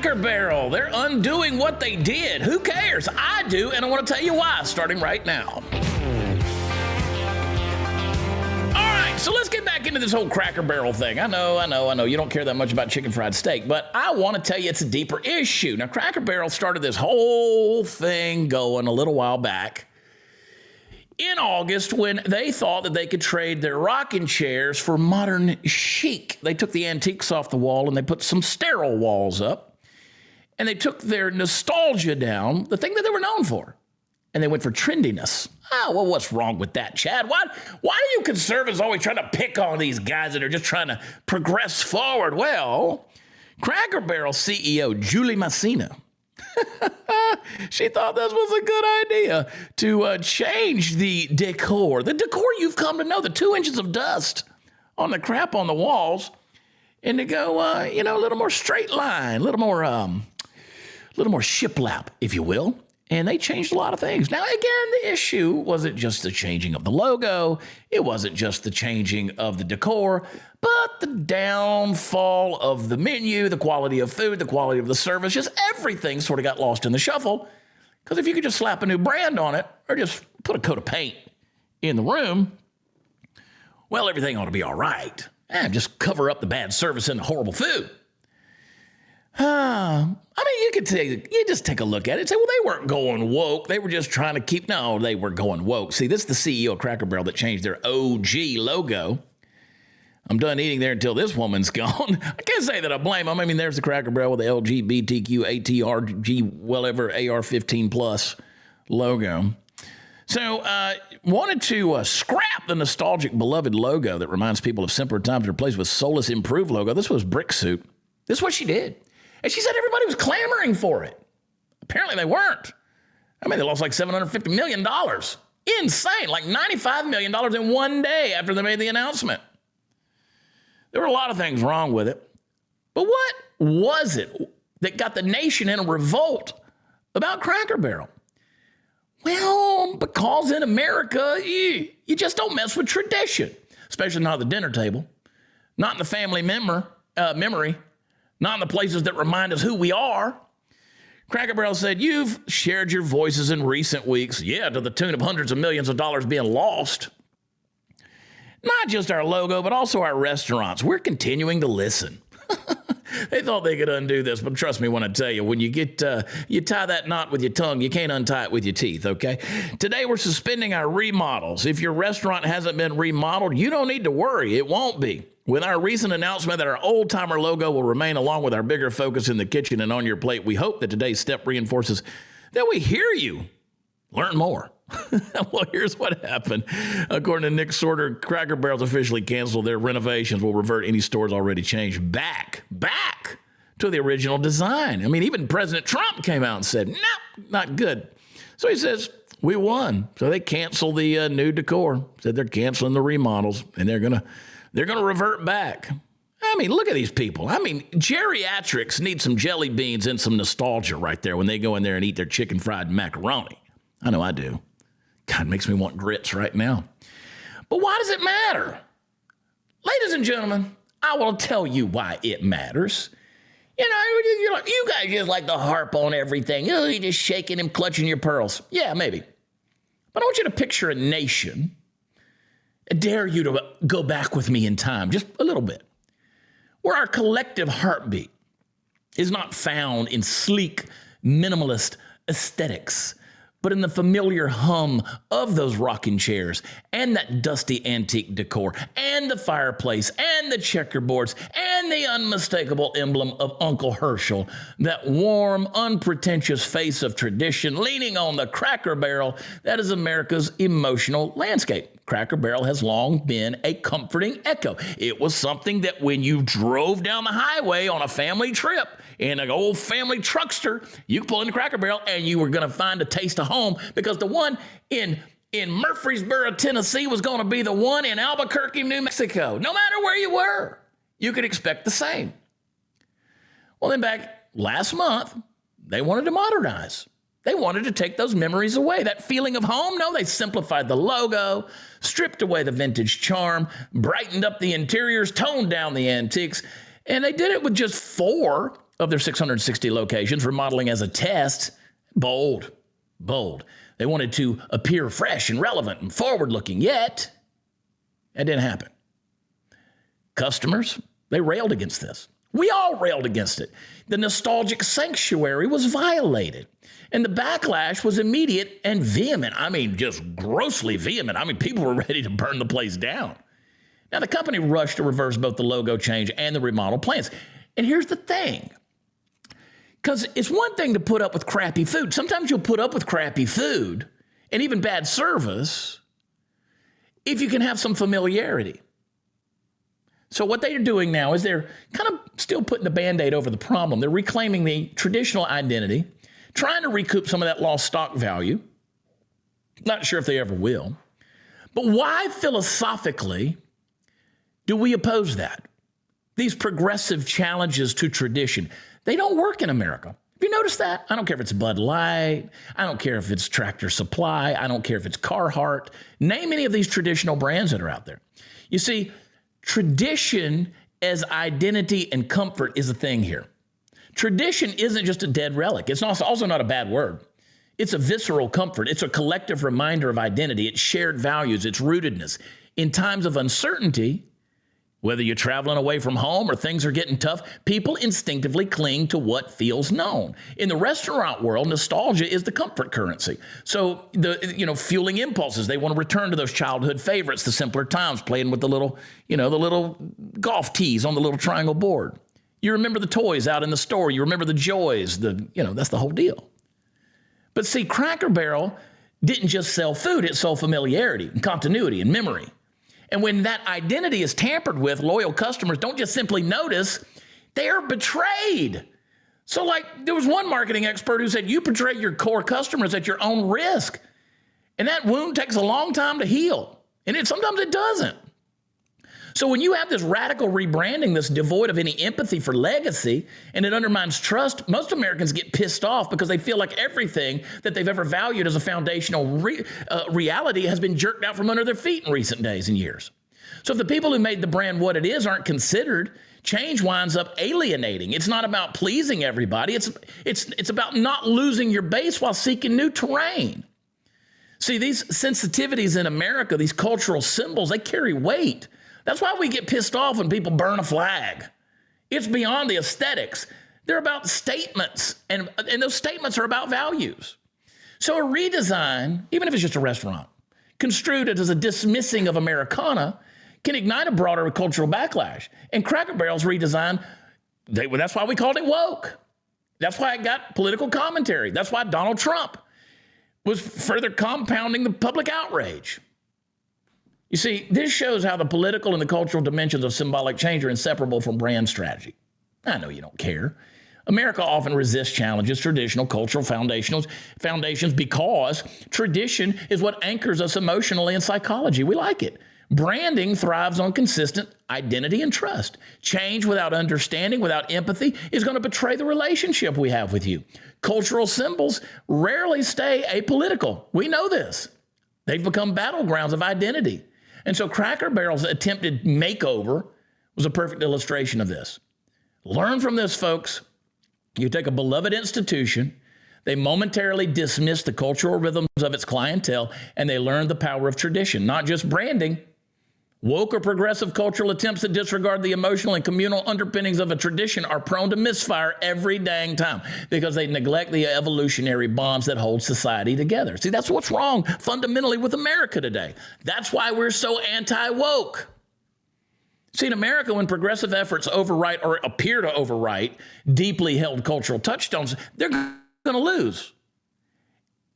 Cracker Barrel, they're undoing what they did. Who cares? I do, and I want to tell you why, starting right now. All right, so let's get back into this whole Cracker Barrel thing. I know. You don't care that much about chicken fried steak, but I want to tell you it's a deeper issue. Now, Cracker Barrel started this whole thing going a little while back in August when they thought that they could trade their rocking chairs for modern chic. They took the antiques off the wall and they put some sterile walls up. And they took their nostalgia down, the thing that they were known for. And they went for trendiness. Oh, well, what's wrong with that, Chad? Why do you conservatives always try to pick on these guys that are just trying to progress forward? Well, Cracker Barrel CEO Julie Massina, she thought this was a good idea to change the decor. The decor you've come to know, the 2 inches of dust on the crap on the walls, and to go, a little more straight line, a little more shiplap, if you will. And they changed a lot of things. Now, again, the issue wasn't just the changing of the logo. It wasn't just the changing of the decor, but the downfall of the menu, the quality of food, the quality of the service, just everything sort of got lost in the shuffle. Because if you could just slap a new brand on it or just put a coat of paint in the room, well, everything ought to be all right. And just cover up the bad service and the horrible food. You just take a look at it and say, well, they weren't going woke. They were just trying to no, they were going woke. See, this is the CEO of Cracker Barrel that changed their OG logo. I'm done eating there until this woman's gone. I can't say that I blame them. I mean, there's the Cracker Barrel with the LGBTQ, ATRG, whatever, AR-15 plus logo. So, wanted to scrap the nostalgic, beloved logo that reminds people of simpler times and replace with soulless, improved logo. This was Brick Soup. This is what she did. And she said everybody was clamoring for it. Apparently they weren't. I mean, they lost like $750 million. Insane. Like $95 million in one day after they made the announcement. There were a lot of things wrong with it. But what was it that got the nation in a revolt about Cracker Barrel? Well, because in America, you just don't mess with tradition. Especially not at the dinner table. Not in the family memory. Not in the places that remind us who we are. Cracker Barrel said, you've shared your voices in recent weeks, to the tune of hundreds of millions of dollars being lost. Not just our logo, but also our restaurants. We're continuing to listen. They thought they could undo this, but trust me when I tell you, when you tie that knot with your tongue, you can't untie it with your teeth, okay? Today, we're suspending our remodels. If your restaurant hasn't been remodeled, you don't need to worry. It won't be. With our recent announcement that our old-timer logo will remain along with our bigger focus in the kitchen and on your plate, we hope that today's step reinforces that we hear you. Learn more. Well, here's what happened. According to Nick Sorter, Cracker Barrel's officially canceled their renovations. Will revert any stores already changed back to the original design. I mean, even President Trump came out and said, no, not good. So he says, we won. So they canceled the new decor. Said they're canceling the remodels, and they're gonna revert back. I mean, look at these people. I mean, geriatrics need some jelly beans and some nostalgia right there when they go in there and eat their chicken fried macaroni. I know I do. God, it makes me want grits right now. But why does it matter? Ladies and gentlemen, I will tell you why it matters. You guys just like to harp on everything. You're just shaking and clutching your pearls. Yeah, maybe. But I want you to picture a nation. I dare you to go back with me in time, just a little bit, where our collective heartbeat is not found in sleek, minimalist aesthetics, but in the familiar hum of those rocking chairs and that dusty antique decor and the fireplace and the checkerboards and the unmistakable emblem of Uncle Herschel, that warm, unpretentious face of tradition leaning on the Cracker Barrel that is America's emotional landscape. Cracker Barrel has long been a comforting echo. It was something that when you drove down the highway on a family trip in an old family truckster, you could pull into Cracker Barrel and you were going to find a taste of home, because the one in Murfreesboro, Tennessee was going to be the one in Albuquerque, New Mexico. No matter where you were, you could expect the same. Well, then back last month, they wanted to modernize. They wanted to take those memories away, that feeling of home. No, they simplified the logo, stripped away the vintage charm, brightened up the interiors, toned down the antiques, and they did it with just 4 of their 660 locations, remodeling as a test. Bold. They wanted to appear fresh and relevant and forward-looking, yet that didn't happen. Customers, they railed against this. We all railed against it. The nostalgic sanctuary was violated, and the backlash was immediate and vehement. I mean, just grossly vehement. I mean, people were ready to burn the place down. Now, the company rushed to reverse both the logo change and the remodel plans. And here's the thing. Because it's one thing to put up with crappy food. Sometimes you'll put up with crappy food and even bad service if you can have some familiarity. So what they are doing now is they're kind of still putting the Band-Aid over the problem. They're reclaiming the traditional identity, trying to recoup some of that lost stock value. Not sure if they ever will. But why philosophically do we oppose that? These progressive challenges to tradition, they don't work in America. Have you noticed that? I don't care if it's Bud Light. I don't care if it's Tractor Supply. I don't care if it's Carhartt. Name any of these traditional brands that are out there. You see, tradition as identity and comfort is a thing here. Tradition isn't just a dead relic. It's also not a bad word. It's a visceral comfort. It's a collective reminder of identity. It's shared values. It's rootedness. In times of uncertainty, whether you're traveling away from home or things are getting tough, people instinctively cling to what feels known. In the restaurant world, nostalgia is the comfort currency. So fueling impulses, they want to return to those childhood favorites, the simpler times, playing with the little golf tees on the little triangle board. You remember the toys out in the store. You remember the joys. That's the whole deal. But see, Cracker Barrel didn't just sell food. It sold familiarity and continuity and memory. And when that identity is tampered with, loyal customers don't just simply notice, they are betrayed. So there was one marketing expert who said, you betray your core customers at your own risk. And that wound takes a long time to heal. And sometimes it doesn't. So when you have this radical rebranding that's devoid of any empathy for legacy and it undermines trust, most Americans get pissed off because they feel like everything that they've ever valued as a foundational reality has been jerked out from under their feet in recent days and years. So if the people who made the brand what it is aren't considered, change winds up alienating. It's not about pleasing everybody. It's about not losing your base while seeking new terrain. See, these sensitivities in America, these cultural symbols, they carry weight. That's why we get pissed off when people burn a flag. It's beyond the aesthetics. They're about statements, and those statements are about values. So a redesign, even if it's just a restaurant, construed as a dismissing of Americana, can ignite a broader cultural backlash. And Cracker Barrel's redesign, that's why we called it woke. That's why it got political commentary. That's why Donald Trump was further compounding the public outrage. You see, this shows how the political and the cultural dimensions of symbolic change are inseparable from brand strategy. I know you don't care. America often resists challenges, traditional cultural foundations, because tradition is what anchors us emotionally and psychology. We like it. Branding thrives on consistent identity and trust. Change without understanding, without empathy, is going to betray the relationship we have with you. Cultural symbols rarely stay apolitical. We know this. They've become battlegrounds of identity. And so Cracker Barrel's attempted makeover was a perfect illustration of this. Learn from this, folks. You take a beloved institution, they momentarily dismiss the cultural rhythms of its clientele, and they learn the power of tradition, not just branding. Woke or progressive cultural attempts that disregard the emotional and communal underpinnings of a tradition are prone to misfire every dang time because they neglect the evolutionary bonds that hold society together. See, that's what's wrong fundamentally with America today. That's why we're so anti-woke. See, in America, when progressive efforts overwrite or appear to overwrite deeply held cultural touchstones, they're going to lose.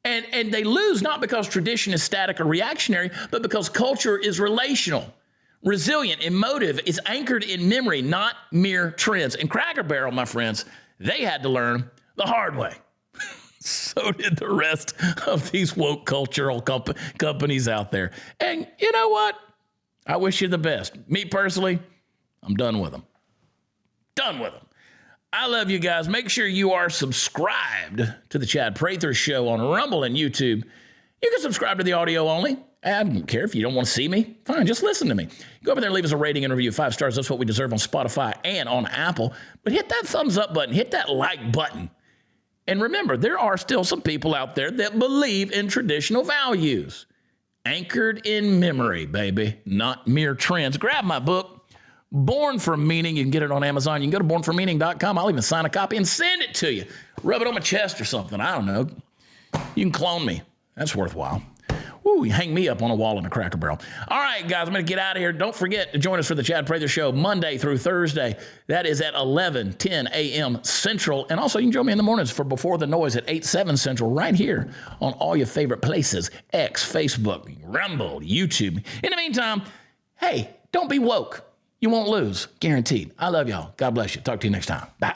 And they lose not because tradition is static or reactionary, but because culture is relational, resilient, emotive, is anchored in memory, not mere trends. And Cracker Barrel, my friends, they had to learn the hard way. So did the rest of these woke cultural companies out there. And you know what? I wish you the best. Me personally, I'm done with them. Done with them. I love you guys. Make sure you are subscribed to the Chad Prather Show on Rumble and YouTube. You can subscribe to the audio only I don't care if you don't want to see me. Fine, just listen to me. Go over there and leave us a rating and review. 5 stars. That's what we deserve on Spotify and on Apple. But hit that thumbs up button. Hit that like button. And remember, there are still some people out there that believe in traditional values. Anchored in memory, baby, not mere trends. Grab my book, Born for Meaning. You can get it on Amazon. You can go to bornformeaning.com. I'll even sign a copy and send it to you. Rub it on my chest or something. I don't know. You can clone me. That's worthwhile. Woo, you hang me up on a wall in a Cracker Barrel. All right, guys, I'm going to get out of here. Don't forget to join us for the Chad Prather Show Monday through Thursday. That is at 10 a.m. Central. And also, you can join me in the mornings for Before the Noise at 7 Central right here on all your favorite places, X, Facebook, Rumble, YouTube. In the meantime, hey, don't be woke. You won't lose, guaranteed. I love y'all. God bless you. Talk to you next time. Bye.